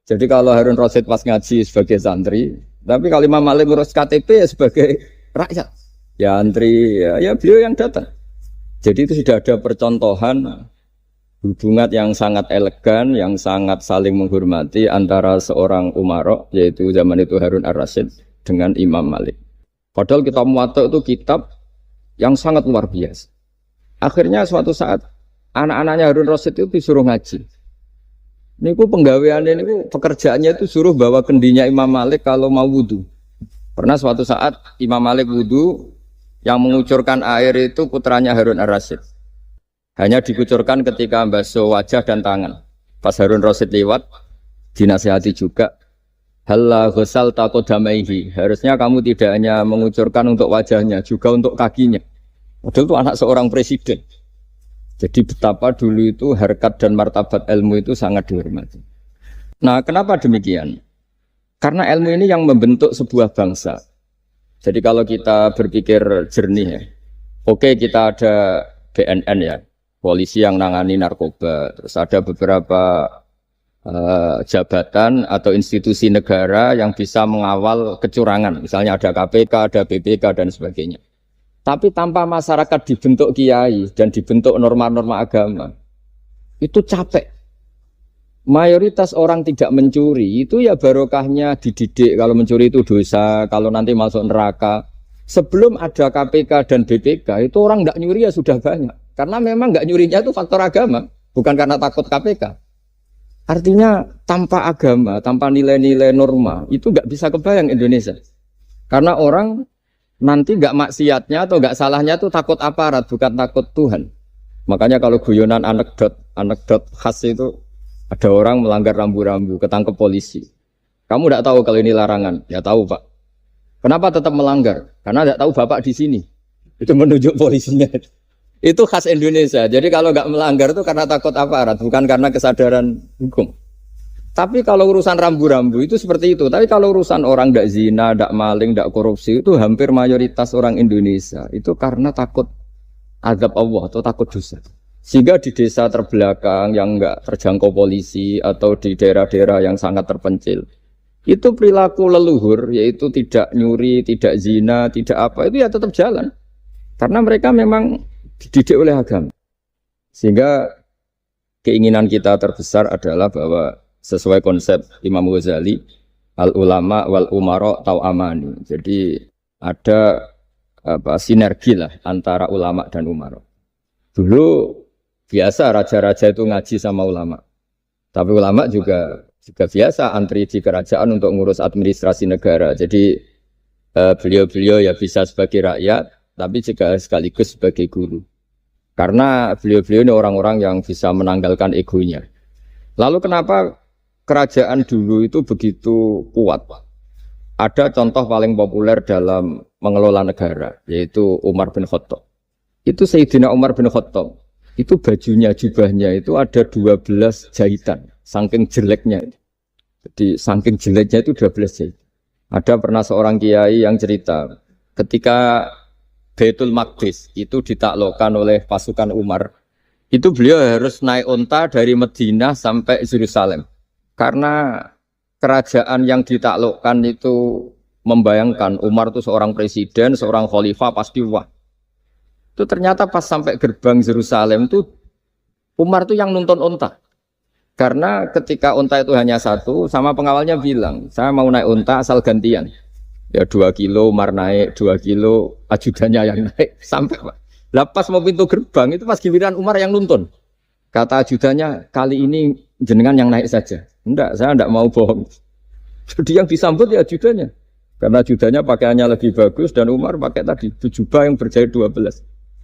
Jadi kalau Harun Rasid pas ngaji sebagai santri, tapi kalau Imam Malik ngurus KTP ya sebagai rakyat. Ya antri, ya beliau yang datang. Jadi itu sudah ada percontohan hubungan yang sangat elegan, yang sangat saling menghormati antara seorang Umaro, yaitu zaman itu Harun Ar-Rasyid, dengan Imam Malik. Padahal kitab Muwatta itu kitab yang sangat luar biasa. Akhirnya suatu saat, anak-anaknya Harun Rasyid itu disuruh ngaji. Niku penggaweannya, niku pekerjaannya itu suruh bawa kendinya Imam Malik kalau mau wudu. Pernah suatu saat Imam Malik wudu, yang mengucurkan air itu putranya Harun Ar-Rasyid. Hanya dikucurkan ketika basuh wajah dan tangan. Pas Harun Rasyid lewat, dinasihati juga. Halla ghusal taqodamaihi. Harusnya kamu tidak hanya mengucurkan untuk wajahnya, juga untuk kakinya. Padahal itu anak seorang presiden. Jadi betapa dulu itu harkat dan martabat ilmu itu sangat dihormati. Nah, kenapa demikian? Karena ilmu ini yang membentuk sebuah bangsa. Jadi kalau kita berpikir jernih ya, oke kita ada BNN ya, polisi yang nangani narkoba, terus ada beberapa jabatan atau institusi negara yang bisa mengawal kecurangan, misalnya ada KPK, ada BPK dan sebagainya. Tapi tanpa masyarakat dibentuk kiai dan dibentuk norma-norma agama, itu capek. Mayoritas orang tidak mencuri, itu ya barokahnya dididik kalau mencuri itu dosa, kalau nanti masuk neraka. Sebelum ada KPK dan BPK, itu orang tidak nyuri ya sudah banyak. Karena memang tidak nyurinya itu faktor agama, bukan karena takut KPK. Artinya tanpa agama, tanpa nilai-nilai norma, itu nggak bisa kebayang Indonesia. Karena orang nanti nggak maksiatnya atau nggak salahnya itu takut aparat, bukan takut Tuhan. Makanya kalau guyonan anekdot khas itu, ada orang melanggar rambu-rambu, ketangkep polisi. Kamu tidak tahu kalau ini larangan? Ya tahu Pak. Kenapa tetap melanggar? Karena tidak tahu Bapak di sini. Itu menunjuk polisinya. Itu khas Indonesia. Jadi kalau nggak melanggar itu karena takut aparat, bukan karena kesadaran hukum. Tapi kalau urusan rambu-rambu itu seperti itu. Tapi kalau urusan orang tidak zina, tidak maling, tidak korupsi, itu hampir mayoritas orang Indonesia. Itu karena takut azab Allah atau takut dosa. Sehingga di desa terbelakang yang enggak terjangkau polisi atau di daerah-daerah yang sangat terpencil, itu perilaku leluhur, yaitu tidak nyuri, tidak zina, tidak apa, itu ya tetap jalan. Karena mereka memang dididik oleh agama. Sehingga keinginan kita terbesar adalah bahwa sesuai konsep Imam Ghazali, al-ulama wal umara tau'amani. Jadi ada sinergi lah antara ulama dan umara. Dulu biasa raja-raja itu ngaji sama ulama. Tapi ulama juga biasa antri di kerajaan untuk ngurus administrasi negara. Jadi beliau-beliau ya bisa sebagai rakyat, tapi juga sekaligus sebagai guru. Karena beliau-beliau ini orang-orang yang bisa menanggalkan egonya. Lalu kenapa kerajaan dulu itu begitu kuat? Ada contoh paling populer dalam mengelola negara, yaitu Umar bin Khattab. Itu Sayyidina Umar bin Khattab. Itu bajunya, jubahnya itu ada 12 jahitan, saking jeleknya. Jadi saking jeleknya itu 12 jahitan. Ada pernah seorang kiai yang cerita, ketika Baitul Maqdis itu ditaklukkan oleh pasukan Umar, itu beliau harus naik unta dari Madinah sampai Yerusalem. Karena kerajaan yang ditaklukkan itu membayangkan Umar itu seorang presiden, seorang khalifah pasti wah. Itu ternyata pas sampai gerbang Yerusalem itu Umar itu yang nuntun unta. Karena ketika unta itu hanya satu, sama pengawalnya bilang, saya mau naik unta asal gantian. Ya 2 kilo Umar naik, 2 kilo ajudannya yang naik. Sampai Pak. Lepas mau pintu gerbang, itu pas giliran Umar yang nuntun. Kata ajudannya, kali ini jenengan yang naik saja. Enggak, saya enggak mau bohong. Jadi yang disambut ya ajudannya. Karena ajudannya pakaiannya lebih bagus dan Umar pakai tadi jubah yang berjahit 12.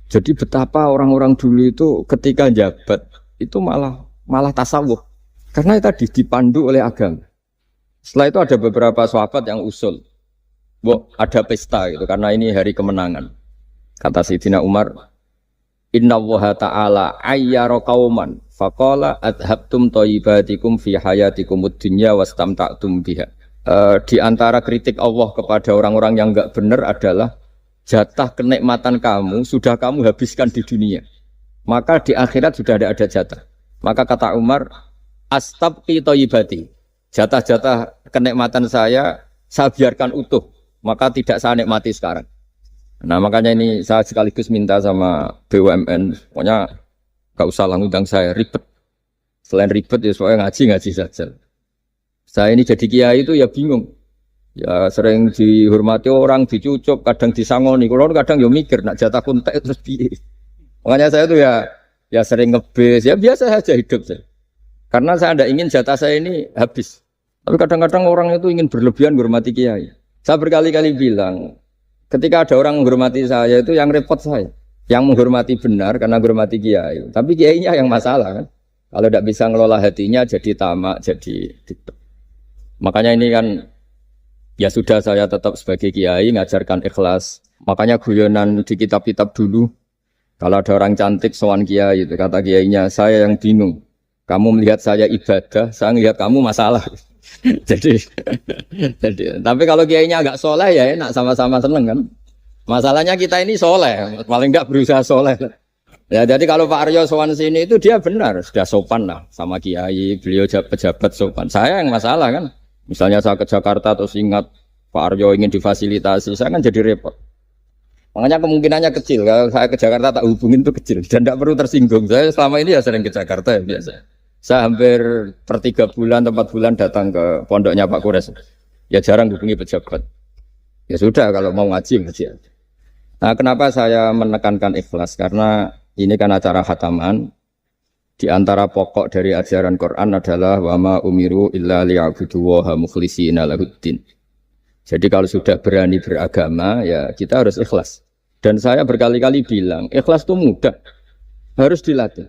Jadi betapa orang-orang dulu itu ketika jabat itu malah tasawuf. Karena tadi dipandu oleh agama. Setelah itu ada beberapa sahabat yang usul. Ada pesta gitu karena ini hari kemenangan. Kata Sayyidina Umar, Inna Allaha ta'ala ayyara qauman faqala adhabtum thayyibatikum fi hayatikumud dunya wastamta'tum biha. Di antara kritik Allah kepada orang-orang yang enggak benar adalah jatah kenikmatan kamu sudah kamu habiskan di dunia. Maka di akhirat sudah ada jatah. Maka kata Umar, astabqi thayyibati. Jatah-jatah kenikmatan saya biarkan utuh, maka tidak saya nikmati sekarang. Nah makanya ini saya sekaligus minta sama BUMN, pokoknya gak usah ngundang saya ribet. Selain ribet ya soalnya ngaji saja. Saya ini jadi kiai itu ya bingung. Ya sering dihormati orang, dicucuk, kadang disangoni. Kalau kadang ya mikir, nak jatah kuntek terus piye. Makanya saya tuh ya sering ngebis, ya biasa saja hidup saya. Karena saya tidak ingin jatah saya ini habis. Tapi kadang-kadang orang itu ingin berlebihan menghormati kiai. Saya berkali-kali bilang, ketika ada orang menghormati saya itu yang repot saya. Yang menghormati benar karena menghormati kiai. Tapi kiainya yang masalah kan. Kalau tidak bisa ngelola hatinya jadi tamak, jadi gitu. Makanya ini kan ya sudah saya tetap sebagai kiai ngajarkan ikhlas. Makanya guyonan di kitab-kitab dulu kalau ada orang cantik sowan kiai itu kata kiainya, saya yang bingung. Kamu melihat saya ibadah, saya melihat kamu masalah. jadi tapi kalau kiainya agak soleh ya enak sama-sama seneng kan. Masalahnya kita ini soleh, paling enggak berusaha soleh. Ya jadi kalau Pak Aryo sowan sini itu dia benar sudah sopan lah sama kiai, beliau pejabat sopan. Saya yang masalah kan. Misalnya saya ke Jakarta terus ingat Pak Aryo ingin difasilitasi, saya kan jadi repot. Makanya kemungkinannya kecil, kalau saya ke Jakarta tak hubungin itu kecil dan tidak perlu tersinggung. Saya selama ini ya sering ke Jakarta ya biasa. Saya hampir per 3 bulan, 4 bulan datang ke pondoknya Pak Kures. Ya jarang hubungi pejabat. Ya sudah kalau mau ngaji. Nah kenapa saya menekankan ikhlas? Karena ini kan acara khataman. Di antara pokok dari ajaran Quran adalah wama umiru illa liya'budu waha mukhlishina lahuddin. Jadi kalau sudah berani beragama ya kita harus ikhlas. Dan saya berkali-kali bilang ikhlas itu mudah, harus dilatih.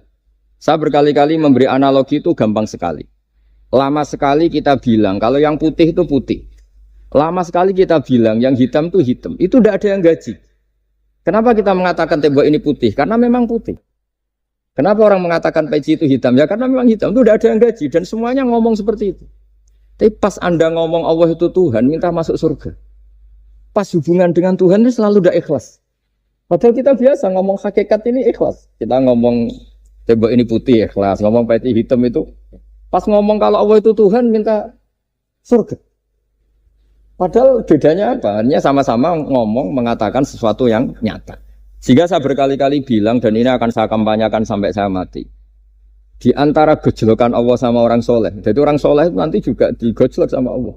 Saya berkali-kali memberi analogi itu gampang sekali. Lama sekali kita bilang kalau yang putih itu putih. Lama sekali kita bilang yang hitam itu hitam. Itu tidak ada yang gaji. Kenapa kita mengatakan tembok ini putih? Karena memang putih. Kenapa orang mengatakan peci itu hitam? Ya karena memang hitam itu tidak ada yang gaji dan semuanya ngomong seperti itu. Tapi pas Anda ngomong Allah itu Tuhan, minta masuk surga. Pas hubungan dengan Tuhan itu selalu tidak ikhlas. Padahal kita biasa ngomong hakikat ini ikhlas. Kita ngomong tembok ini putih ikhlas, ngomong peci hitam itu. Pas ngomong kalau Allah itu Tuhan, minta surga. Padahal bedanya apa? Hanya sama-sama ngomong mengatakan sesuatu yang nyata. Sehingga saya berkali-kali bilang dan ini akan saya kampanyakan sampai saya mati. Di antara gejolokan Allah sama orang soleh. Jadi orang soleh itu nanti juga digojlok sama Allah.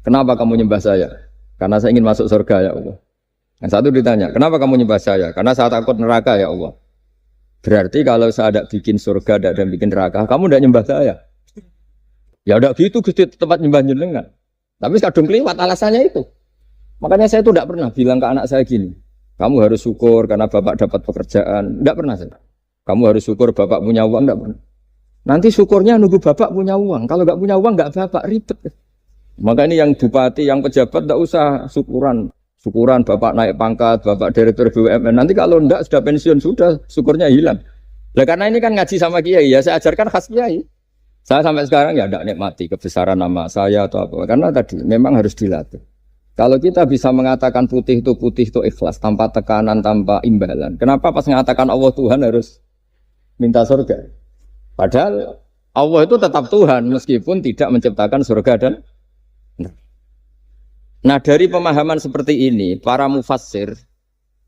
Kenapa kamu nyembah saya? Karena saya ingin masuk surga ya Allah. Yang satu ditanya, kenapa kamu nyembah saya? Karena saya takut neraka ya Allah. Berarti kalau saya tidak bikin surga, tidak bikin neraka, kamu tidak nyembah saya. Ya udah gitu Gusti tempat nyembah jenengan. Tapi kadung keliwat alasannya itu. Makanya saya itu tidak pernah bilang ke anak saya gini. Kamu harus syukur karena bapak dapat pekerjaan. Tidak pernah saya. Kamu harus syukur bapak punya uang. Tidak pernah. Nanti syukurnya nunggu bapak punya uang. Kalau nggak punya uang nggak bapak ribet. Maka ini yang bupati, yang pejabat tidak usah syukuran. Syukuran bapak naik pangkat, bapak direktur BUMN. Nanti kalau enggak sudah pensiun sudah syukurnya hilang. Nah karena ini kan ngaji sama kiai ya saya ajarkan khas kiai. Saya sampai sekarang ya tidak nikmati kebesaran nama saya atau apa. Karena tadi memang harus dilatih. Kalau kita bisa mengatakan putih itu ikhlas, tanpa tekanan, tanpa imbalan. Kenapa pas mengatakan Allah Tuhan harus minta surga? Padahal Allah itu tetap Tuhan, meskipun tidak menciptakan surga dan nah dari pemahaman seperti ini, para mufassir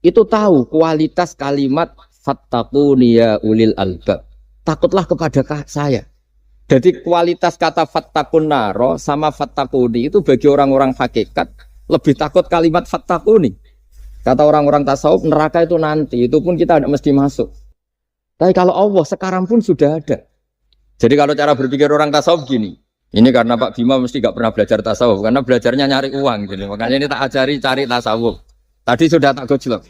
itu tahu kualitas kalimat fattaquni ya ulil albab. Takutlah kepada saya. Jadi kualitas kata fattaqun naro sama fattaquni itu bagi orang-orang hakikat lebih takut kalimat fattaquni. Kata orang-orang tasawuf neraka itu nanti, itu pun kita tidak mesti masuk. Tapi kalau Allah sekarang pun sudah ada. Jadi kalau cara berpikir orang tasawuf gini, ini karena Pak Bima mesti gak pernah belajar tasawuf, karena belajarnya nyari uang. Jadi makanya ini tak ajari cari tasawuf. Tadi sudah tak gojlok,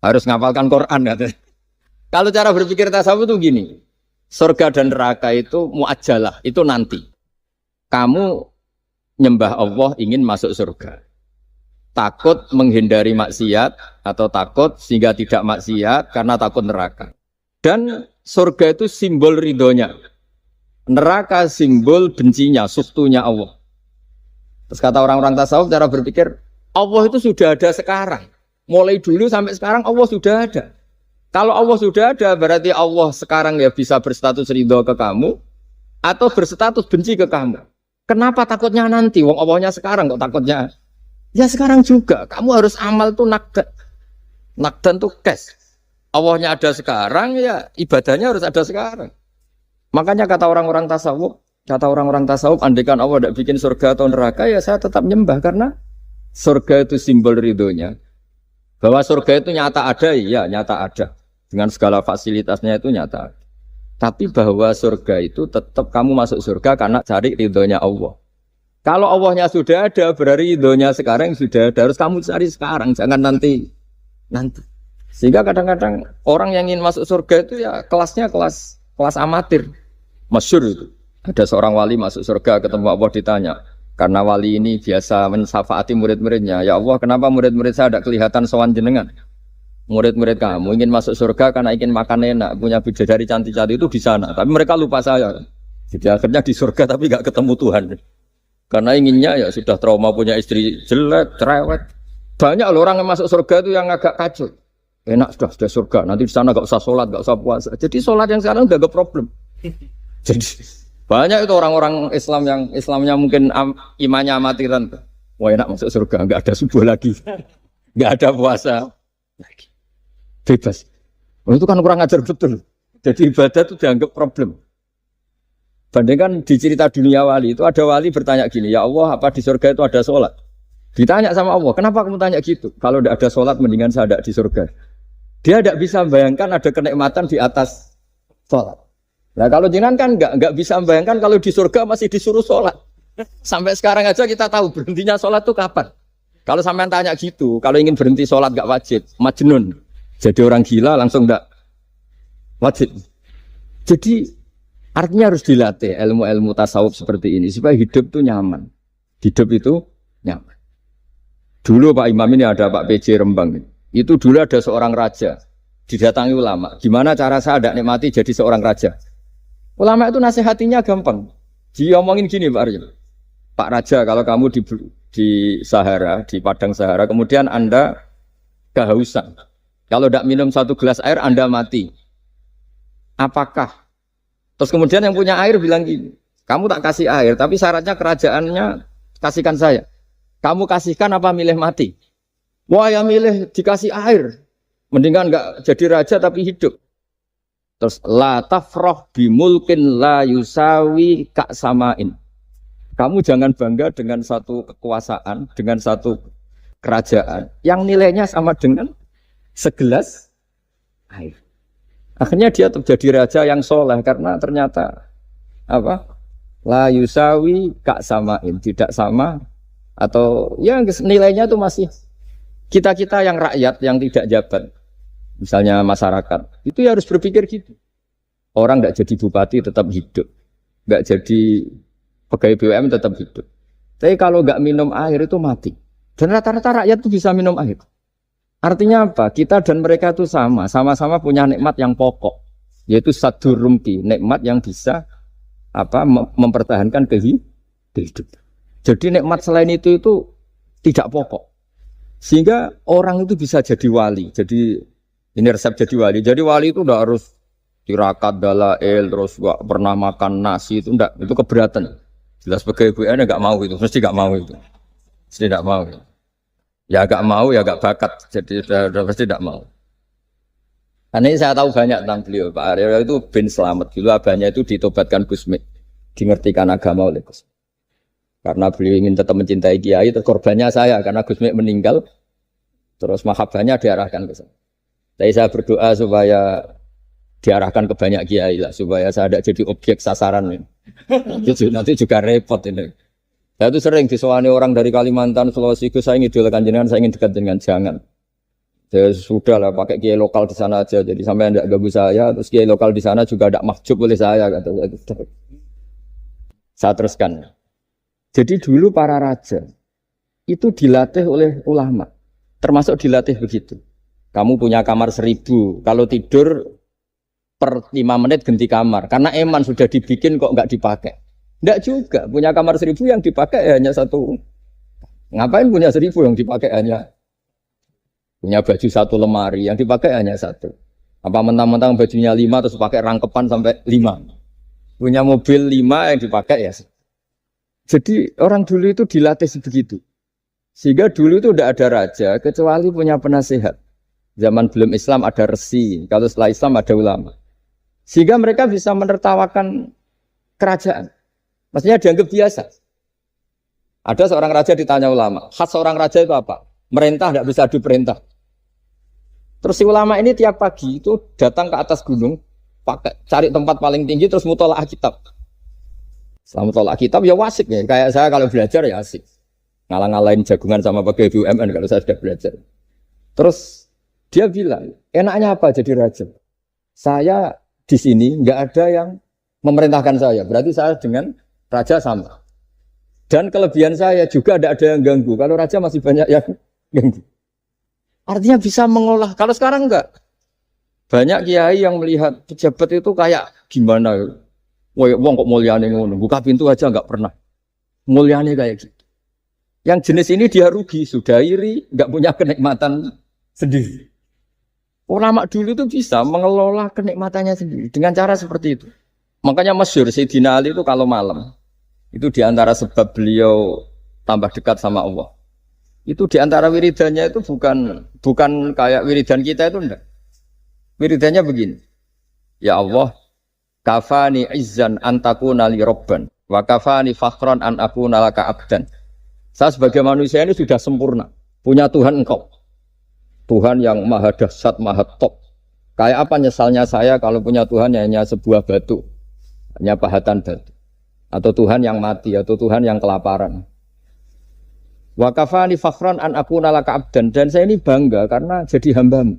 harus ngapalkan Quran katanya. Kalau cara berpikir tasawuf itu gini, surga dan neraka itu muajjalah, itu nanti. Kamu nyembah Allah ingin masuk surga. Takut menghindari maksiat atau takut sehingga tidak maksiat karena takut neraka. Dan surga itu simbol ridhonya. Neraka simbol bencinya, suktunya Allah. Terus kata orang-orang tasawuf cara berpikir, Allah itu sudah ada sekarang. Mulai dulu sampai sekarang Allah sudah ada. Kalau Allah sudah ada berarti Allah sekarang ya bisa berstatus ridho ke kamu atau berstatus benci ke kamu. Kenapa takutnya nanti? Wong Allahnya sekarang kok takutnya? Ya sekarang juga. Kamu harus amal tuh nakdan. Nakdan tuh cash. Allahnya ada sekarang, ya ibadahnya harus ada sekarang. Makanya kata orang-orang tasawuf, andaikan Allah tidak bikin surga atau neraka, ya saya tetap nyembah karena surga itu simbol ridhonya. Bahwa surga itu nyata ada, ya nyata ada. Dengan segala fasilitasnya itu nyata. Tapi bahwa surga itu tetap kamu masuk surga karena cari ridhonya Allah. Kalau Allahnya sudah ada, berarti ridhonya sekarang sudah ada. Harus kamu cari sekarang, jangan nanti. Sehingga kadang-kadang orang yang ingin masuk surga itu ya kelasnya kelas amatir. Masyhur itu. Ada seorang wali masuk surga ketemu Allah ditanya. Karena wali ini biasa mensyafaati murid-muridnya. Ya Allah, kenapa murid-murid saya tidak kelihatan sowan jenengan? Murid-murid kamu ingin masuk surga karena ingin makan enak, punya bidadari cantik-cantik itu di sana. Tapi mereka lupa saya. Jadi akhirnya di surga tapi nggak ketemu Tuhan. Karena inginnya ya sudah trauma punya istri jelek, cerewet. Banyak loh orang yang masuk surga itu yang agak kacau. Enak sudah surga, nanti di sana nggak usah sholat, nggak usah puasa. Jadi sholat yang sekarang udah gak problem. Jadi banyak itu orang-orang Islam yang Islamnya mungkin imannya amatiran. Wah enak masuk surga, nggak ada subuh lagi, nggak ada puasa lagi, bebas. Oh, itu kan kurang ajar betul. Jadi ibadah itu dianggap problem. Bandingkan di cerita dunia wali itu ada wali bertanya gini, ya Allah apa di surga itu ada sholat? Ditanya sama Allah, kenapa kamu tanya gitu? Kalau tidak ada sholat mendingan saya tidak di surga. Dia tidak bisa membayangkan ada kenikmatan di atas sholat. Nah kalau jangan kan nggak bisa membayangkan kalau di surga masih disuruh sholat. Sampai sekarang aja kita tahu berhentinya sholat itu kapan. Kalau sampean tanya gitu, kalau ingin berhenti sholat nggak wajib, majnun. Jadi orang gila langsung nggak wajib. Jadi artinya harus dilatih ilmu-ilmu tasawuf seperti ini supaya hidup itu nyaman. Hidup itu nyaman. Dulu Pak Imam ini ada Pak PJ Rembang. Itu dulu ada seorang raja didatangi ulama. Gimana cara saya tidak nikmati jadi seorang raja? Ulama itu nasihatinya gampang. Dia omongin gini Pak Aryo. Pak Raja kalau kamu di Sahara, di padang Sahara, kemudian Anda kehausan. Kalau tidak minum satu gelas air Anda mati. Apakah? Terus kemudian yang punya air bilang gini, kamu tak kasih air, tapi syaratnya kerajaannya kasihkan saya. Kamu kasihkan apa milih mati? Wah ya milih dikasih air. Mendingan enggak jadi raja tapi hidup. Terus la tafrah bimulkin la yusawi kak samain. Kamu jangan bangga dengan satu kekuasaan, dengan satu kerajaan yang nilainya sama dengan segelas air. Akhirnya dia terjadi raja yang soleh karena ternyata apa? La yusawi kak samain, tidak sama atau ya nilainya itu masih kita-kita yang rakyat yang tidak jabat. Misalnya masyarakat, itu ya harus berpikir gitu. Orang nggak jadi bupati tetap hidup, nggak jadi pegawai BUMN tetap hidup. Tapi kalau nggak minum air itu mati. Dan rata-rata rakyat itu bisa minum air. Artinya apa? Kita dan mereka itu sama-sama punya nikmat yang pokok, yaitu sadur rumpi, nikmat yang bisa mempertahankan kehidupan. Jadi nikmat selain itu tidak pokok. Sehingga orang itu bisa jadi wali. Jadi ini resep jadi wali. Jadi wali itu udah harus tirakat dalail, terus gak pernah makan nasi itu enggak, itu keberatan. Jelas sebagai BUMN enggak mau itu, mesti enggak mau itu. Mesti enggak mau. Ya enggak mau ya enggak bakat. Jadi udah pasti enggak mau. Karena ini saya tahu banyak tentang beliau. Pak Aryo itu bin selamat. Dulu abahnya itu ditobatkan Gusmi, dimengertikan agama oleh Gusmi. Karena beliau ingin tetap mencintai kiai, korbannya saya karena Gusmi meninggal. Terus mahabbahnya diarahkan ke saya. Tapi saya berdoa supaya diarahkan ke banyak kiai lah, supaya saya tidak jadi objek sasaran. Nanti juga repot ini. Saya itu sering disewani orang dari Kalimantan, Sulawesi, saya ingin idolakan jenengan, saya ingin dekat dengan jangan. Ya sudah lah, pakai kiai lokal di sana aja. Jadi sampai tidak ganggu saya, terus kiai lokal di sana juga tidak mahjub oleh saya. Kata saya. Saya teruskan. Jadi dulu para raja itu dilatih oleh ulama, termasuk dilatih begitu. Kamu punya kamar 1000, kalau tidur per 5 menit ganti kamar. Karena eman sudah dibikin kok nggak dipakai. Nggak juga, punya kamar 1000 yang dipakai hanya satu. Ngapain punya 1000 yang dipakai hanya? Punya baju satu lemari, yang dipakai hanya satu. Apa mentang-mentang bajunya 5 terus pakai rangkepan sampai 5. Punya mobil 5 yang dipakai ya. Jadi orang dulu itu dilatih sebegitu. Sehingga dulu itu tidak ada raja kecuali punya penasehat. Zaman belum Islam ada resi, kalau setelah Islam ada ulama. Sehingga mereka bisa menertawakan kerajaan. Maksudnya dianggap biasa. Ada seorang raja ditanya ulama, khas seorang raja itu apa? Merintah tidak bisa diperintah. Terus si ulama ini tiap pagi itu datang ke atas gunung, cari tempat paling tinggi terus mutolaah kitab. Setelah mutolaah kitab ya wasik ya. Kayak saya kalau belajar ya asik. Ngalang-ngalain jagungan sama pegawai BUMN kalau saya sudah belajar. Terus dia bilang, enaknya apa jadi raja? Saya di sini nggak ada yang memerintahkan saya. Berarti saya dengan raja sama. Dan kelebihan saya juga tidak ada yang ganggu. Kalau raja masih banyak yang ganggu. Artinya bisa mengolah. Kalau sekarang enggak. Banyak kiai yang melihat pejabat itu kayak gimana. Wong kok mulyane ngono. Buka pintu aja enggak pernah. Mulyane kayak gitu. Yang jenis ini dia rugi. Sudah iri. Enggak punya kenikmatan sendiri. Ulama dulu itu bisa mengelola kenikmatannya sendiri. Dengan cara seperti itu. Makanya masyhur Sayyidina Ali itu kalau malam. Itu diantara sebab beliau tambah dekat sama Allah. Itu diantara wiridannya itu bukan kayak wiridan kita itu enggak. Wiridannya begini. Ya Allah, kafani izzan an takuna li robban wa kafani fakhran an akuna laka abdan. Saya sebagai manusia ini sudah sempurna. Punya Tuhan engkau. Tuhan yang maha dahsyat, maha top. Kayak apa nyesalnya saya kalau punya Tuhan hanya sebuah batu. Hanya pahatan batu. Atau Tuhan yang mati, atau Tuhan yang kelaparan. Wa kafani fakhran an akuna laka abdan, dan saya ini bangga karena jadi hambamu.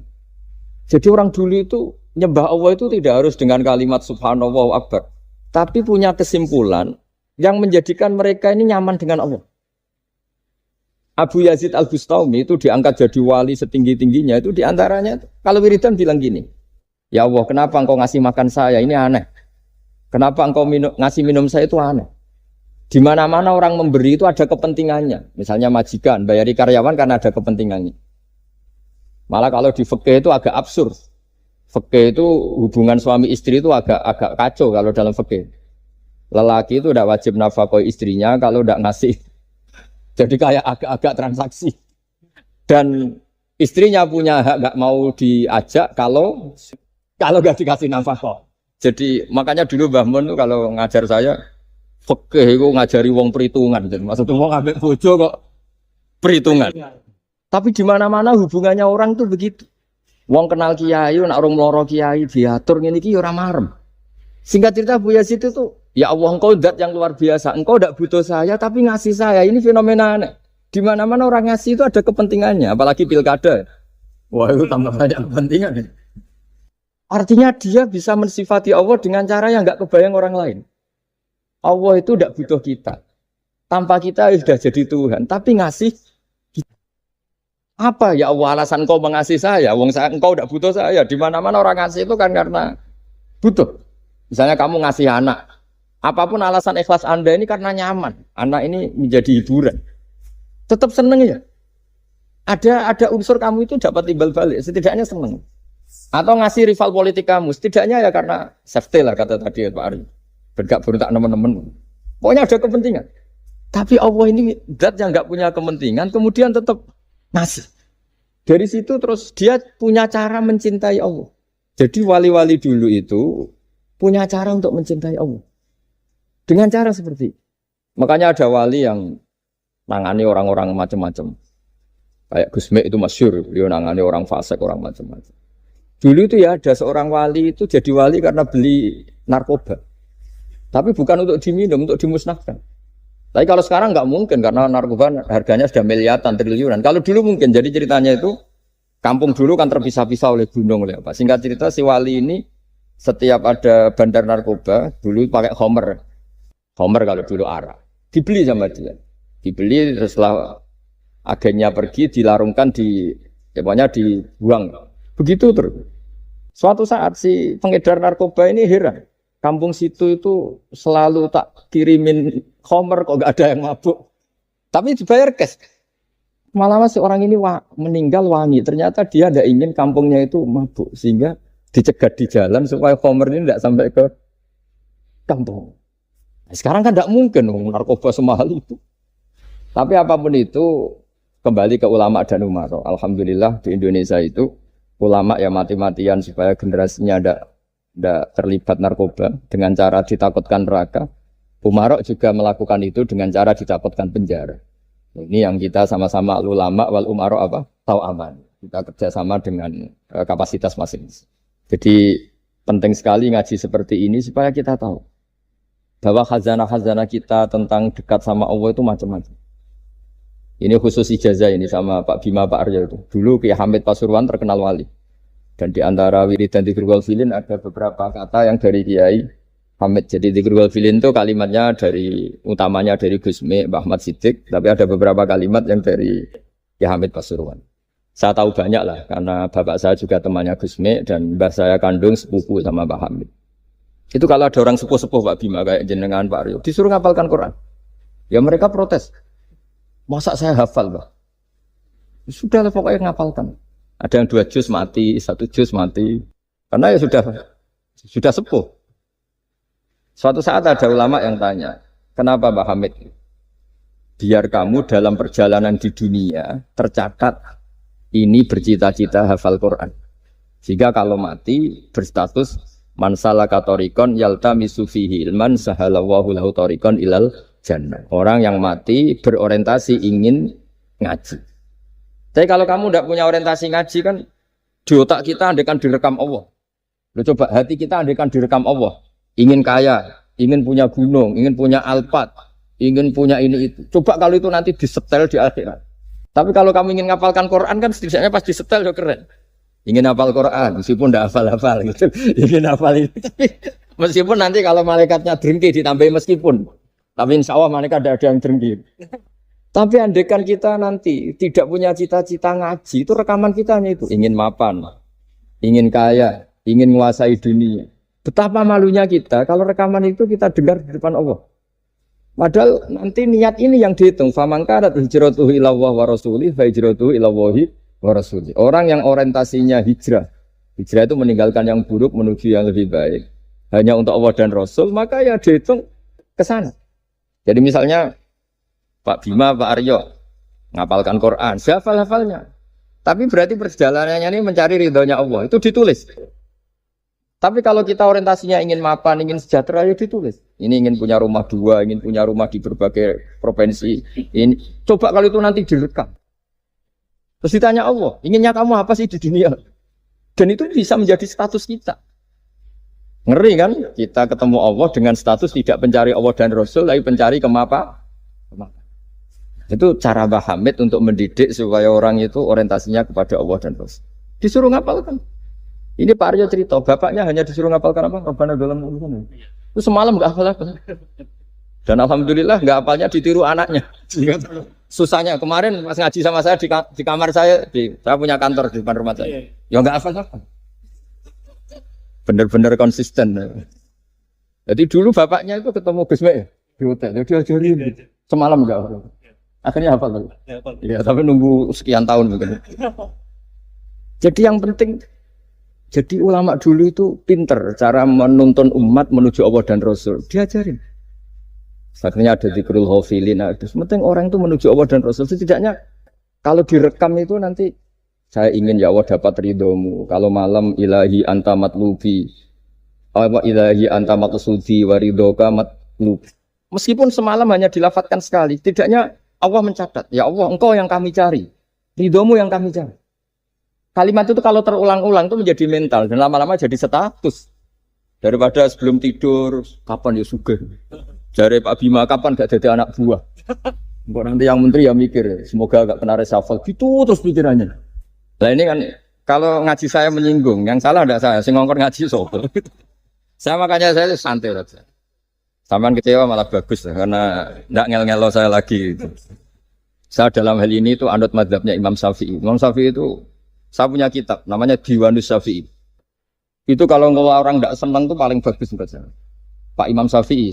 Jadi orang dulu itu nyembah Allah itu tidak harus dengan kalimat subhanallah akbar, tapi punya kesimpulan yang menjadikan mereka ini nyaman dengan Allah. Abu Yazid Al-Bustami itu diangkat jadi wali setinggi-tingginya itu diantaranya kalau wiridan bilang gini, ya Allah kenapa engkau ngasih makan saya, ini aneh. Kenapa engkau ngasih minum saya itu aneh. Di mana-mana orang memberi itu ada kepentingannya. Misalnya majikan, bayari karyawan karena ada kepentingannya. Malah kalau di fikih itu agak absurd. Fikih itu hubungan suami istri itu agak kacau kalau dalam fikih. Lelaki itu tidak wajib nafkahi istrinya kalau tidak ngasih. Jadi kayak agak-agak transaksi. Dan istrinya punya hak nggak mau diajak kalau nggak dikasih nafkah. Jadi makanya dulu Mbah Mun itu kalau ngajar saya fikih itu ngajari wong perhitungan. Maksudnya wong ambek bojo kok perhitungan. Tapi di mana-mana hubungannya orang tuh begitu. Wong kenal kiai, nak orang meloro kiai diatur ngene iki ora marem. Singkat cerita Bu Yazid itu, ya Allah engkau zat yang luar biasa. Engkau tidak butuh saya tapi ngasih saya. Ini fenomena aneh. Di mana-mana orang ngasih itu ada kepentingannya, apalagi pilkada. Wah, itu tambah banyak kepentingan. Artinya dia bisa mensifati Allah dengan cara yang enggak kebayang orang lain. Allah itu tidak butuh kita. Tanpa kita sudah jadi Tuhan. Tapi ngasih kita. Apa ya Allah alasan kau mengasih saya? Engkau tidak butuh saya. Di mana-mana orang ngasih itu kan karena butuh. Misalnya kamu ngasih anak. Apapun alasan ikhlas Anda ini karena nyaman. Anak ini menjadi hiburan. Tetap seneng ya. Ada unsur kamu itu dapat timbal balik. Setidaknya seneng. Atau ngasih rival politik kamu. Setidaknya ya karena safety lah kata tadi Pak Ari. Bergak berontak teman-teman. Pokoknya ada kepentingan. Tapi Allah ini zat yang nggak punya kepentingan, kemudian tetap ngasih. Dari situ terus dia punya cara mencintai Allah. Jadi wali-wali dulu itu punya cara untuk mencintai Allah. Dengan cara seperti itu. Makanya ada wali yang nangani orang-orang macam-macam. Kayak Gusme itu masyhur, beliau nangani orang fasik, orang macam-macam. Dulu itu ya ada seorang wali itu jadi wali karena beli narkoba. Tapi bukan untuk diminum, untuk dimusnahkan. Tapi kalau sekarang nggak mungkin karena narkoba harganya sudah miliaran, triliunan. Kalau dulu mungkin. Jadi ceritanya itu kampung dulu kan terpisah-pisah oleh gunung, oleh apa. Singkat cerita si wali ini setiap ada bandar narkoba dulu pakai homer. Homer kalau dulu arak. Dibeli sama dia. Dibeli setelah agennya pergi dilarungkan pokoknya dibuang. Begitu terus. Suatu saat si pengedar narkoba ini heran. Kampung situ itu selalu tak kirimin khomer kok gak ada yang mabuk. Tapi dibayar cash. Malah si orang ini meninggal wangi. Ternyata dia tidak ingin kampungnya itu mabuk. Sehingga dicegat di jalan supaya khomer ini tidak sampai ke kampung. Sekarang kan tidak mungkin narkoba semahal itu. Tapi apapun itu kembali ke ulama dan umaro. Alhamdulillah di Indonesia itu ulama ya mati-matian supaya generasinya tidak terlibat narkoba dengan cara ditakutkan neraka. Umaro juga melakukan itu dengan cara ditakutkan penjara. Ini yang kita sama-sama ulama wal umaro apa? Tahu aman. Kita kerjasama dengan kapasitas masing-masing. Jadi penting sekali ngaji seperti ini supaya kita tahu bahwa khazanah-khazanah kita tentang dekat sama Allah itu macam-macam. Ini khusus ijazah ini sama Pak Bima, Pak Arya itu. Dulu Kiai Hamid Pasuruan terkenal wali. Dan di antara wiridan Dzikrul Filin ada beberapa kata yang dari Kiai Hamid. Jadi Dzikrul Filin itu kalimatnya utamanya dari Gusmi, Mbah Ahmad Siddiq. Tapi ada beberapa kalimat yang dari Kiai Hamid Pasuruan. Saya tahu banyak lah, karena bapak saya juga temannya Gusmi dan mbah saya kandung sepupu sama Mbah Hamid. Itu kalau ada orang sepuh-sepuh Pak Bima kayak jenengan Pak Aryo, disuruh ngapalkan Quran. Ya mereka protes. Masa saya hafal, Mbah? Sudah lah pokoknya ngapalkan. Ada yang 2 juz mati, 1 juz mati. Karena ya sudah sepuh. Suatu saat ada ulama yang tanya, kenapa Mbah Hamid? Biar kamu dalam perjalanan di dunia tercatat ini bercita-cita hafal Quran. Jika kalau mati berstatus man salaka thariqan yaltamisu fihi ilman sahalallahu lahu thariqan ilal jannah. Orang yang mati berorientasi ingin ngaji. Tapi kalau kamu tidak punya orientasi ngaji kan di otak kita andaikan direkam Allah. Loh, coba hati kita andaikan direkam Allah. Ingin kaya, ingin punya gunung, ingin punya Alphard, ingin punya ini itu. Coba kalau itu nanti disetel di akhirat. Tapi kalau kamu ingin ngapalkan Quran kan setidaknya pas disetel ya keren. Ingin hafal Quran, meskipun tidak hafal-hafal gitu. Ingin hafal itu. Meskipun nanti kalau malaikatnya drengki ditambahin meskipun. Tapi insya Allah malaikat tidak ada yang drengki. Tapi andaikan kita nanti tidak punya cita-cita ngaji, itu rekaman kita hanya itu. Ingin mapan, ingin kaya, ingin menguasai dunia. Betapa malunya kita kalau rekaman itu kita dengar di depan Allah. Padahal nanti niat ini yang dihitung. Faman kanat hijratuhu ila Allah wa rasulih fa hijratuhu ila Allahi wa rasulih. Orang yang orientasinya hijrah. Hijrah itu meninggalkan yang buruk menuju yang lebih baik. Hanya untuk Allah dan Rasul, maka ya dihitung ke sana. Jadi misalnya Pak Bima, Pak Aryo ngapalkan Quran, hafal-hafalnya. Tapi berarti perjalanannya ini mencari ridhonya Allah. Itu ditulis. Tapi kalau kita orientasinya ingin mapan, ingin sejahtera, ya ditulis. Ini ingin punya rumah 2, ingin punya rumah di berbagai provinsi. Ini coba kalau itu nanti direkam. Terus ditanya Allah, inginnya kamu apa sih di dunia? Dan itu bisa menjadi status kita. Ngeri kan? Kita ketemu Allah dengan status tidak pencari Allah dan Rasul, tapi pencari kemapa? Itu cara Mbah Hamid untuk mendidik supaya orang itu orientasinya kepada Allah dan Rasul. Disuruh ngapalkan. Ini Pak Aryo cerita, bapaknya hanya disuruh ngapalkan apa? Rabbana dalam urusan. Itu semalam nggak hafal. Dan alhamdulillah nggak hafalnya ditiru anaknya. Susahnya kemarin pas ngaji sama saya di kamar saya, saya punya kantor di depan rumah saya. Ya nggak hafal. Bener-bener konsisten. Jadi dulu bapaknya itu ketemu Gus Mek di hotel, dia diajarin semalam nggak hafal. Akhirnya hafal. Ya, tapi nunggu sekian tahun mungkin. Jadi yang penting. Jadi ulama dulu itu pinter cara menuntun umat menuju Allah dan Rasul. Diajarin. Akhirnya ada Dzikrul Ghafilin. Penting orang itu menuju Allah dan Rasul. Setidaknya kalau direkam itu nanti saya ingin ya Allah dapat ridhomu. Kalau malam ilahi anta matlubi. Ilahi anta matsudi wa ridhoka matlub. Meskipun semalam hanya dilafatkan sekali. Setidaknya Allah mencatat. Ya Allah engkau yang kami cari. Ridhomu yang kami cari. Kalimat itu kalau terulang-ulang itu menjadi mental dan lama-lama jadi status. Daripada sebelum tidur, kapan ya sugih. Jare Pak Bima kapan gak jadi anak buah. Kok nanti yang menteri ya mikir, semoga gak kena reshuffle. Gitu terus pikirannya. Nah ini kan kalau ngaji saya menyinggung, yang salah tidak saya, sing ngongkor ngaji sopo. Saya makanya saya santai saja. Sampean kecewa malah bagus karena ndak ngel-ngelo saya lagi. Saya dalam hal ini itu anut mazhabnya Imam Syafi'i. Imam Syafi'i itu saya punya kitab, namanya Diwanus Syafi'i. Itu kalau orang tidak senang itu paling bagus menurut saya. Pak Imam Syafi'i,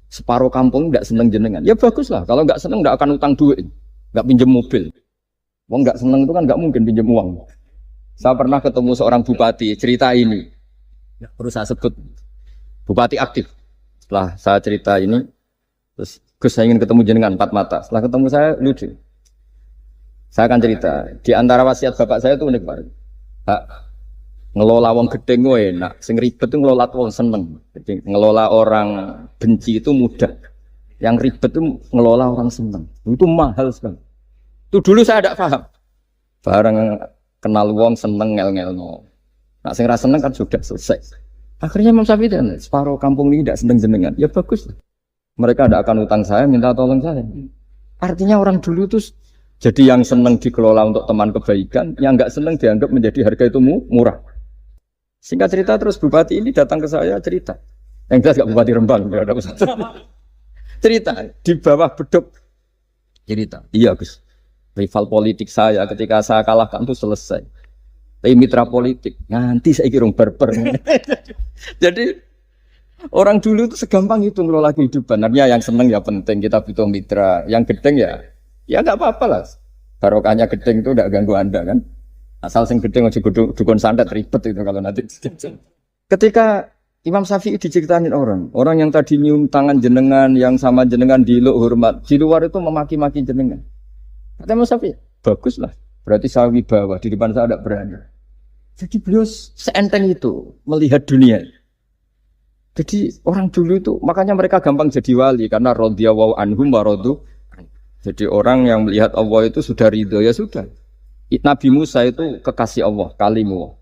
separuh kampung tidak senang jenengan. Ya bagus lah, kalau nggak senang tidak akan utang duit, nggak pinjam mobil. Wong nggak senang itu kan nggak mungkin pinjam uang. Saya pernah ketemu seorang bupati, cerita ini. Perlu saya sebut, bupati aktif. Setelah saya cerita ini, Terus Gus saya ingin ketemu jenengan empat mata. Setelah ketemu saya lucu. Saya akan cerita. Di antara wasiat bapak saya itu unik banget. Pak, ngelola wong gedeng enak. Sing ribet itu ngelola wong seneng. Jadi ngelola orang benci itu mudah. Yang ribet itu ngelola orang seneng. Itu mahal sekali. Itu dulu saya tidak paham. Barang kenal wong seneng ngel-ngel no. Nah sing ra seneng kan sudah selesai. Akhirnya Imam Syafi'i dan separuh kampung ini tidak seneng jenengan. Ya bagus. Mereka tidak akan utang saya, minta tolong saya. Artinya orang dulu itu jadi yang seneng dikelola untuk teman kebaikan, yang nggak seneng dianggap menjadi harga itu murah. Singkat cerita terus bupati ini datang ke saya cerita. Yang jelas nggak bupati Rembang, ada cerita di bawah beduk cerita. Iya Gus, rival politik saya ketika saya kalahkan itu selesai. Tapi mitra politik nanti saya kira berper. Jadi orang dulu itu segampang itu ngelola kehidupan. Artinya yang seneng ya penting kita butuh mitra, yang gedeng ya nggak apa-apa lah. Barokahnya gedeng itu nggak ganggu Anda kan. Asal sing gedeng aja dukun santet ribet itu kalau nanti. Ketika Imam Syafi'i diceritain orang yang tadi nyium tangan jenengan, yang sama jenengan diluk hormat, di luar itu memaki-maki jenengan. Kata Imam Syafi'i, bagus lah. Berarti saya wibawa, di depan saya ada berani. Jadi beliau seenteng itu melihat dunia. Jadi orang dulu itu makanya mereka gampang jadi wali karena radhiyallahu anhum wa radu. Jadi orang yang melihat Allah itu sudah ridho ya sudah. Nabi Musa itu kekasih Allah, kalimullah.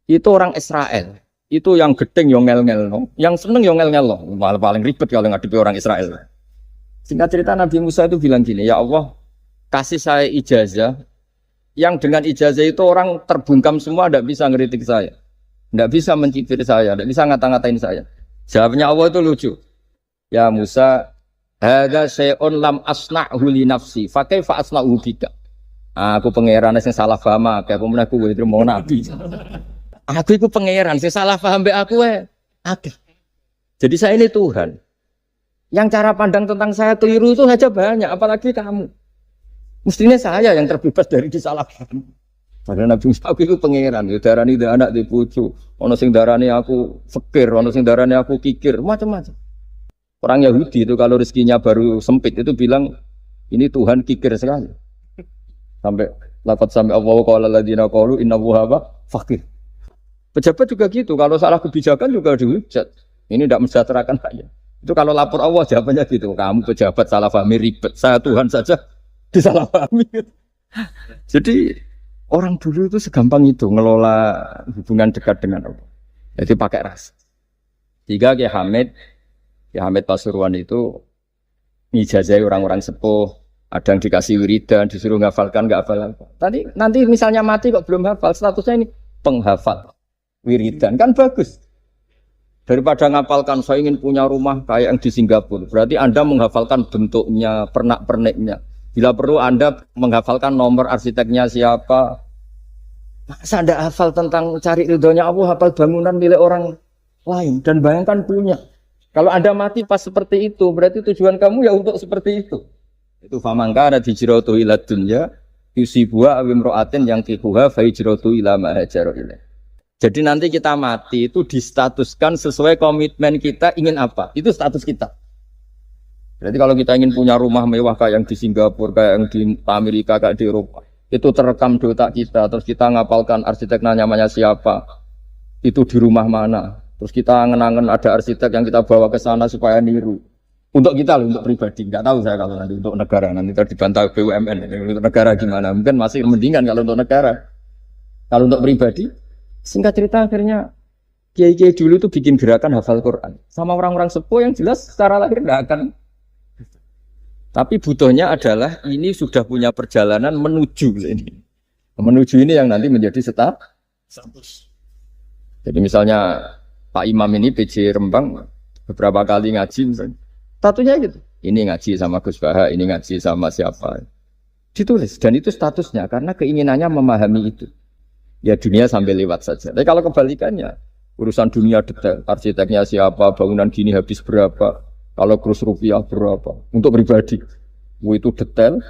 Itu orang Israel. Itu yang gedeng yang ngel-ngel no. Yang seneng yang ngel-ngel loh. Malah paling ribet kalau ngadepi orang Israel. Singkat cerita Nabi Musa itu bilang gini, ya Allah kasih saya ijazah. Yang dengan ijazah itu orang terbungkam semua tidak bisa ngeritik saya. Tidak bisa mencibir saya, tidak bisa ngata-ngatain saya. Jawabnya Allah itu lucu. Ya Musa, hadza syai'un lam asna'hu li nafsi, fa kaifa asna'hu bika. Aku pangeran sing salah paham akeh, pemen aku kuwi terima nabi. Aku iku pangeran sing salah paham mbek aku akeh. Jadi saya ini Tuhan. Yang cara pandang tentang saya keliru itu saja banyak, apalagi kamu. Mestinya saya yang terbebas dari disalahkan. Padahal Nabi Musa aku itu pangeran, ya darani anak di pucu, ono sing darani aku fakir, ono sing darani aku kikir, macam-macam. Orang Yahudi itu kalau rezekinya baru sempit itu bilang ini Tuhan kikir sekali. Sampai lafaz sampai Allah qala alladziina qalu innallaha fakir. Pejabat juga gitu, kalau salah kebijakan juga dihujat. Ini tidak mensejahterakan rakyat. Itu kalau lapor Allah jawabannya gitu, kamu pejabat salah paham ribet, saya Tuhan saja disalahpahami. Jadi orang dulu itu segampang itu ngelola hubungan dekat dengan Allah. Jadi pakai rasa. Jika Kiai Hamid Pasuruan itu ngijazai orang-orang sepuh, ada yang dikasih wiridan, disuruh ngafalkan nggak hafal. Tadi nanti misalnya mati kok belum hafal, statusnya ini penghafal wiridan kan bagus. Daripada ngapalkan saya ingin punya rumah kayak yang di Singapura, berarti Anda menghafalkan bentuknya, pernak-perniknya. Bila perlu Anda menghafalkan nomor arsiteknya siapa. Masa Anda hafal tentang cari ridhonya Allah, hafal bangunan milik orang lain. Dan bayangkan punya. Kalau Anda mati pas seperti itu, berarti tujuan kamu ya untuk seperti itu. Itu famangka ada hijratu ila dunya, yusibuha awimro'atin yang kikuha fa hijratu ila ma'hajaru ilaih. Jadi nanti kita mati itu distatuskan sesuai komitmen kita ingin apa. Itu status kita. Berarti kalau kita ingin punya rumah mewah kayak yang di Singapura, kayak yang di Amerika, kayak di Eropa, itu terekam di otak kita, terus kita ngapalkan arsiteknya namanya siapa, itu di rumah mana, terus kita angen-angen ada arsitek yang kita bawa ke sana supaya niru. Untuk kita loh, untuk pribadi, nggak tahu saya kalau nanti untuk negara, nanti dibantah BUMN, untuk negara gimana, mungkin masih mendingan kalau untuk negara. Kalau untuk pribadi, singkat cerita akhirnya kiai-kiai dulu tuh bikin gerakan hafal Quran, sama orang-orang sepuh yang jelas secara lahir nggak akan. Tapi butuhnya adalah ini sudah punya perjalanan menuju ini. Menuju ini yang nanti menjadi status. Jadi misalnya Pak Imam ini PJ Rembang beberapa kali ngaji misalnya. Statusnya gitu. Ini ngaji sama Gus Baha, ini ngaji sama siapa. Ditulis dan itu statusnya karena keinginannya memahami itu. Ya dunia sambil lewat saja. Tapi kalau kebalikannya urusan dunia detail, arsiteknya siapa, bangunan gini habis berapa. Kalau kurus rupiah berapa? Untuk pribadi, itu detail.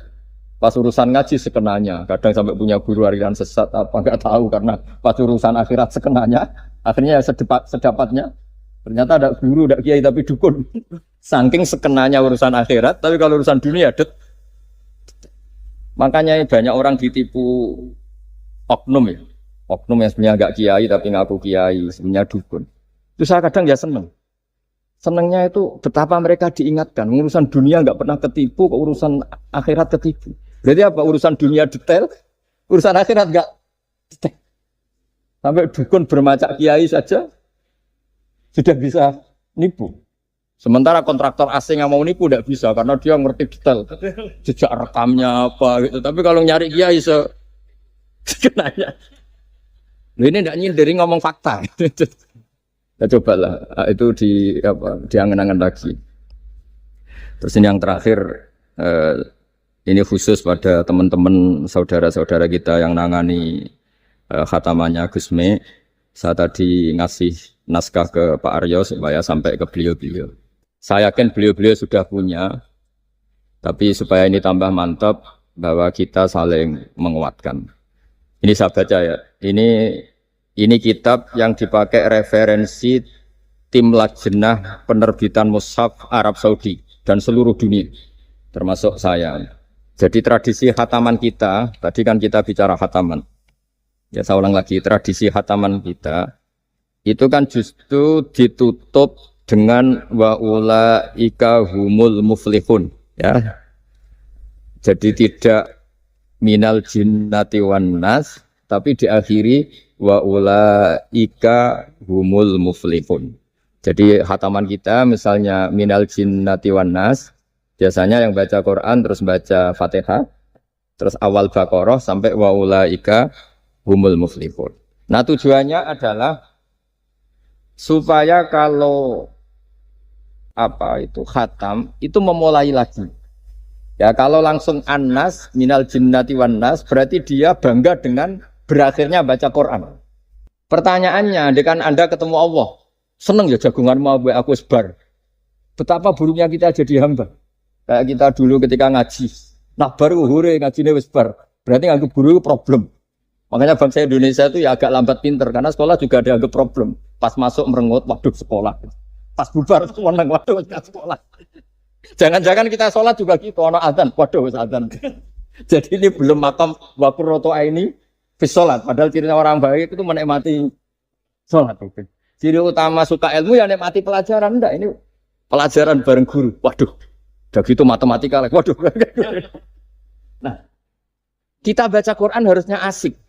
Pas urusan ngaji sekenanya. Kadang sampai punya guru aliran sesat apa nggak tahu karena pas urusan akhirat sekenanya. Akhirnya sedapatnya. Ternyata ada guru, ada kiai tapi dukun. Saking sekenanya urusan akhirat, tapi kalau urusan dunia makanya banyak orang ditipu oknum ya. Oknum yang sebenarnya enggak kiai tapi ngaku kiai, sebenarnya dukun. Itu saya kadang ya seneng. Senengnya itu betapa mereka diingatkan. Urusan dunia enggak pernah ketipu, kok urusan akhirat ketipu. Berarti apa? Urusan dunia detail, urusan akhirat enggak detail. Sampai dukun bermacak kiai saja sudah bisa nipu. Sementara kontraktor asing yang mau nipu tidak bisa karena dia ngerti detail jejak rekamnya apa gitu. Tapi kalau nyari kiai sekenanya, ini tidak nyindir ngomong fakta. Ya cobalah itu diangan-angan lagi. Terus ini yang terakhir, ini khusus pada teman-teman saudara-saudara kita yang nangani khatamannya Gusme. Saya tadi ngasih naskah ke Pak Aryo supaya sampai ke beliau-beliau. Saya yakin beliau-beliau sudah punya, tapi supaya ini tambah mantap bahwa kita saling menguatkan. Ini saya baca ya. Ini kitab yang dipakai referensi tim lajnah penerbitan mushaf Arab Saudi dan seluruh dunia, termasuk saya. Jadi tradisi khataman kita, tadi kan kita bicara khataman. Ya saya ulang lagi, tradisi khataman kita itu kan justru ditutup dengan wa ulaika humul muflihun, ya. Jadi tidak minal jinnati wan nas, tapi diakhiri wa ulaika humul muflihun. Jadi khataman kita misalnya minal jinnati wan nas, biasanya yang baca Quran terus baca Fatihah, terus awal Baqarah sampai wa ulaika humul muflihun. Nah, tujuannya adalah supaya kalau khatam itu memulai lagi. Ya, kalau langsung An-Nas minal jinnati wan nas berarti dia bangga dengan berakhirnya baca Quran. Pertanyaannya, dengan Anda ketemu Allah, seneng ya jagunganmu aku sebar. Betapa buruknya kita jadi hamba. Kayak kita dulu ketika ngaji. Nah, baru hore ngajine wis bar. Berarti nganggep guru problem. Makanya bangsa Indonesia itu ya agak lambat pinter karena sekolah juga dianggap problem. Pas masuk merengut, waduh sekolah. Pas bubar seneng, waduh sekolah. Jangan-jangan kita sholat juga gitu, ono adzan, waduh adzan. Jadi ini belum makam wakuroto ini bis sholat. Padahal cirinya orang baik itu menikmati sholat. Ciri utama suka ilmu ya nikmati pelajaran. Enggak, ini pelajaran bareng guru. Waduh, udah gitu matematika lagi. Waduh. Nah, kita baca Quran harusnya asik.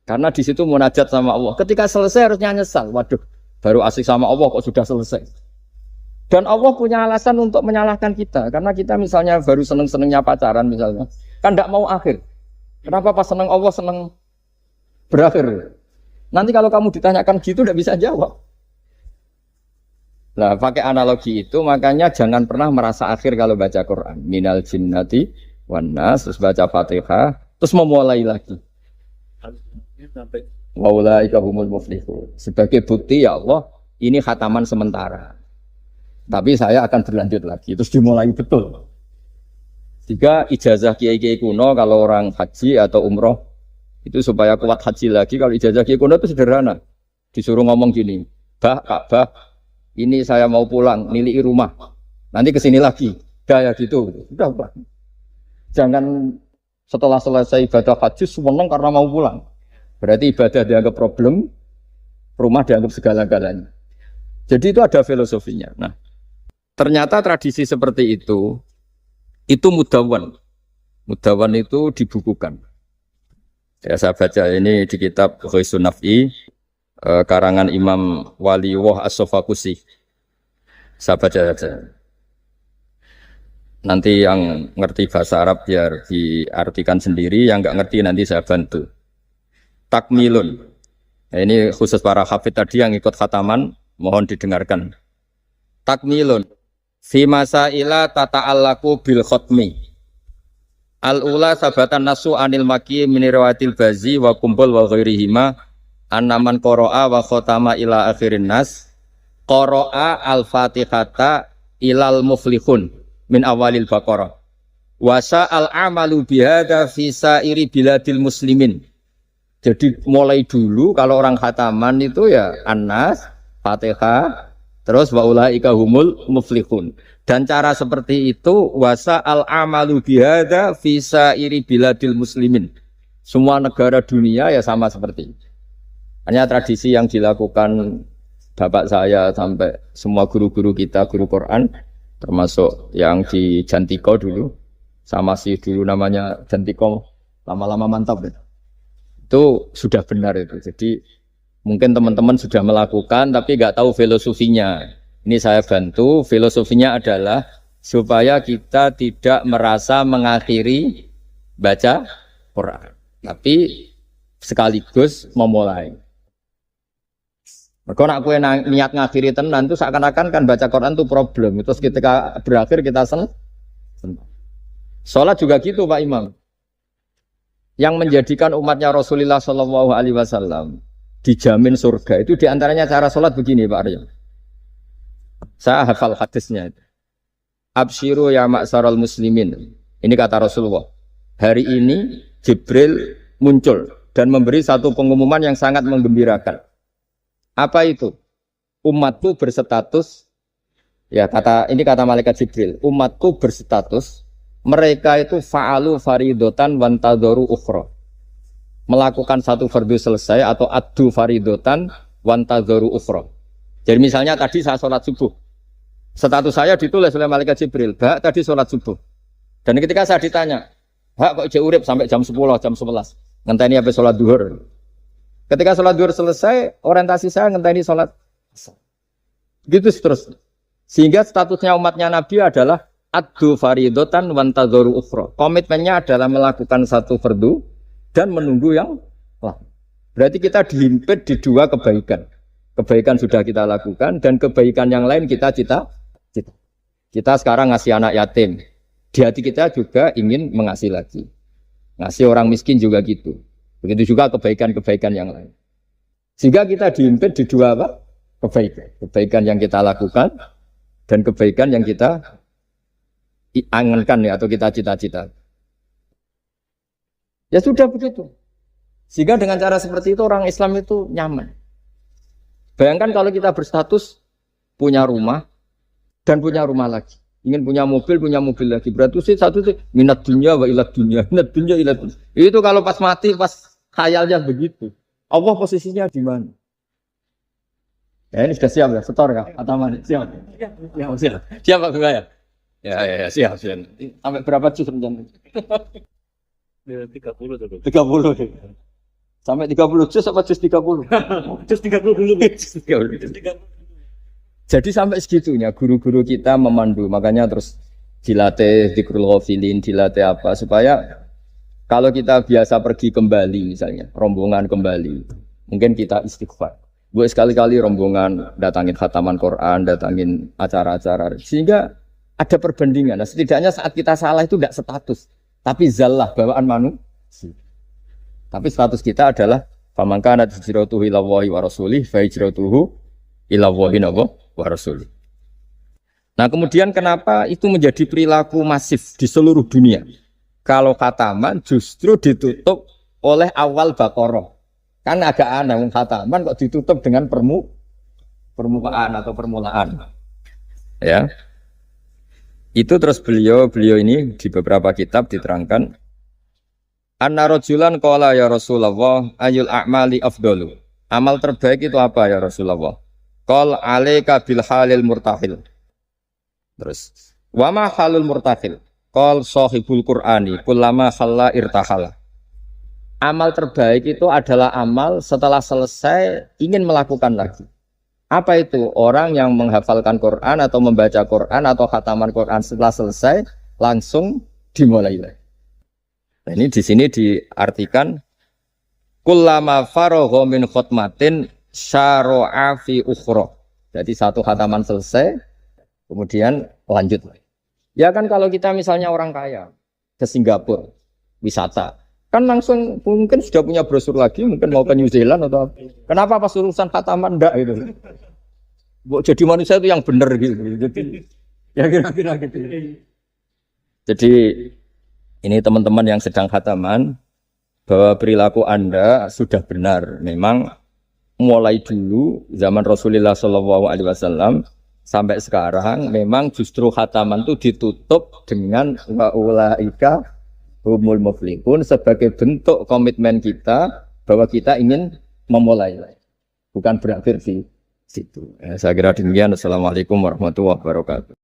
Karena di situ munajat sama Allah. Ketika selesai harusnya nyesal. Waduh, baru asik sama Allah kok sudah selesai. Dan Allah punya alasan untuk menyalahkan kita. Karena kita misalnya baru seneng-senengnya pacaran misalnya. Kan tidak mau akhir. Kenapa pas seneng Allah seneng berakhir? Nanti kalau kamu ditanyakan gitu tidak bisa jawab. Nah, pakai analogi itu makanya jangan pernah merasa akhir kalau baca Quran. Minal jinnati wan nas, terus baca Fatihah, terus memulai lagi. Wa ulaika humul muflihun. Sebagai bukti ya Allah, ini khataman sementara. Tapi saya akan berlanjut lagi, terus dimulai betul. Tiga, ijazah kiai-kiai kuno kalau orang haji atau umroh itu supaya kuat haji lagi. Kalau ijazah kiai kuno itu sederhana, disuruh ngomong gini, Ka'bah, ini saya mau pulang, nilai rumah, nanti kesini lagi, ya gitu. Udah. Jangan setelah selesai ibadah haji seneng karena mau pulang. Berarti ibadah dianggap problem, rumah dianggap segala-galanya. Jadi itu ada filosofinya. Nah, ternyata tradisi seperti itu mudawwan. Mudawwan itu dibukukan. Ya, saya baca ini di kitab Ghisun Naf'i, karangan Imam Waliwah As-Sofakusi. Saya baca saja. Nanti yang ngerti bahasa Arab biar diartikan sendiri, yang nggak ngerti nanti saya bantu. Takmilun. Nah, ini khusus para hafid tadi yang ikut khataman, mohon didengarkan. Takmilun. Fi masaila tata'allaku bil khotmi. Al-ula sabatan nasu anil maki minirawatil bazi wa kumpul wa ghairihima annaman qara'a wa khotama ila akhirin nas qara'a al-fatihata ilal muflihun min awalil baqarah wa sa'al amalu bihada fi sa'iri biladil muslimin. Jadi mulai dulu kalau orang khataman itu ya An-Nas, Fatihah, terus wa ulaika humul muflihun. Dan cara seperti itu wasa al-amalu bihada visa iri biladil muslimin. Semua negara dunia ya sama seperti itu. Hanya tradisi yang dilakukan bapak saya sampai semua guru-guru kita, guru Quran, termasuk yang di Jantiko dulu, sama si dulu namanya Jantiko, lama-lama mantap ya. Itu sudah benar itu. Jadi mungkin teman-teman sudah melakukan tapi nggak tahu filosofinya. Ini saya bantu, filosofinya adalah supaya kita tidak merasa mengakhiri baca Quran, tapi sekaligus memulai. Kalau nak kue niat ngakhiri tenan itu seakan-akan kan baca Quran itu problem. Terus ketika berakhir kita senang. Sholat juga gitu Pak Imam. Yang menjadikan umatnya Rasulullah SAW dijamin surga itu diantaranya cara sholat begini Pak Arya. Saya hafal hadisnya itu. Absyiru ya ma'syaral muslimin. Ini kata Rasulullah. Hari ini Jibril muncul dan memberi satu pengumuman yang sangat menggembirakan. Apa itu? Umatku berstatus, ya ini kata malaikat Jibril. Umatku berstatus, mereka itu fa'alu faridotan wantadoru ukhra. Melakukan satu fardu selesai atau addu faridotan wantadoru ukhra. Jadi misalnya tadi saya sholat subuh. Status saya ditulis oleh malaikat Jibril, Bak tadi sholat subuh. Dan ketika saya ditanya, Bak kok ijek urip sampai jam 10, jam 11. Ngenteni habis sholat duhur. Ketika sholat duhur selesai, orientasi saya ngenteni sholat. Gitu terus. Sehingga statusnya umatnya Nabi adalah addu faridotan wantadzoru ukhra. Komitmennya adalah melakukan satu fardu dan menunggu yang lain. Berarti kita dihimpit di dua kebaikan. Kebaikan sudah kita lakukan dan kebaikan yang lain kita cita. Kita sekarang ngasih anak yatim. Di hati kita juga ingin mengasih lagi. Ngasih orang miskin juga gitu. Begitu juga kebaikan-kebaikan yang lain. Sehingga kita dihimpit di dua apa? Kebaikan. Kebaikan yang kita lakukan dan kebaikan yang kita angankan ya, atau kita cita-cita. Ya sudah begitu. Sehingga dengan cara seperti itu orang Islam itu nyaman. Bayangkan kalau kita berstatus punya rumah dan punya rumah lagi. Ingin punya mobil lagi. Berarti satu sih minat dunia wa ilat dunia. Minat dunia ilat dunia. Itu kalau pas mati, pas khayalnya begitu. Allah posisinya di mana? Ya ini sudah siap ya, setor ya, Ataman. Siap. Ya, siap. Siap Pak Gaya. Ya, siap. Sampai berapa juz rencana? 30. Sampai 30 juz apa juz 30? Juz 30 dulu. Jadi sampai segitunya guru-guru kita memandu, makanya terus dilatih dzikrul ghafilin, dilatih apa supaya kalau kita biasa pergi kembali misalnya, rombongan kembali, mungkin kita istighfar. Buat sekali-kali rombongan datangin khataman Quran, datangin acara-acara, sehingga ada perbandingan. Nah, setidaknya saat kita salah itu tidak status, tapi zallah, bawaan manusia. Tapi status kita adalah faman kana hijratuhu ila Allahi wa rasulih fa hijratuhu ila Allahi wa rasulih. Nah, kemudian kenapa itu menjadi perilaku masif di seluruh dunia? Kalau khataman justru ditutup oleh awal Baqarah. Kan agak aneh khataman kok ditutup dengan permukaan atau permulaan. Ya. Itu terus beliau ini di beberapa kitab diterangkan anna rajulan qala ya Rasulullah ayul a'mali afdalu. Amal terbaik itu apa ya Rasulullah? Qal alaika bil halil murtahil. Terus wa ma halul murtahil? Qal sahibul Qur'ani kullama khalla irtahala. Amal terbaik itu adalah amal setelah selesai ingin melakukan lagi. Apa itu? Orang yang menghafalkan Quran atau membaca Quran atau khataman Quran setelah selesai langsung dimulai lagi. Nah, ini di sini diartikan kullama faragha min khutmatin syara'a fi ukhra. Jadi satu khataman selesai kemudian lanjut lagi. Ya kan kalau kita misalnya orang kaya ke Singapura wisata kan langsung mungkin sudah punya brosur lagi, mungkin mau ke New Zealand atau apa. Kenapa pas urusan khataman enggak itu? Jadi manusia itu yang benar gitu. Jadi ya kira-kira gitu. Jadi ini teman-teman yang sedang khataman bahwa perilaku Anda sudah benar. Memang mulai dulu zaman Rasulullah SAW sampai sekarang memang justru khataman itu ditutup dengan wa ulaika humul muflihun sebagai bentuk komitmen kita bahwa kita ingin memulai, bukan berakhir di situ. Saya kira demikian. Assalamualaikum warahmatullahi wabarakatuh.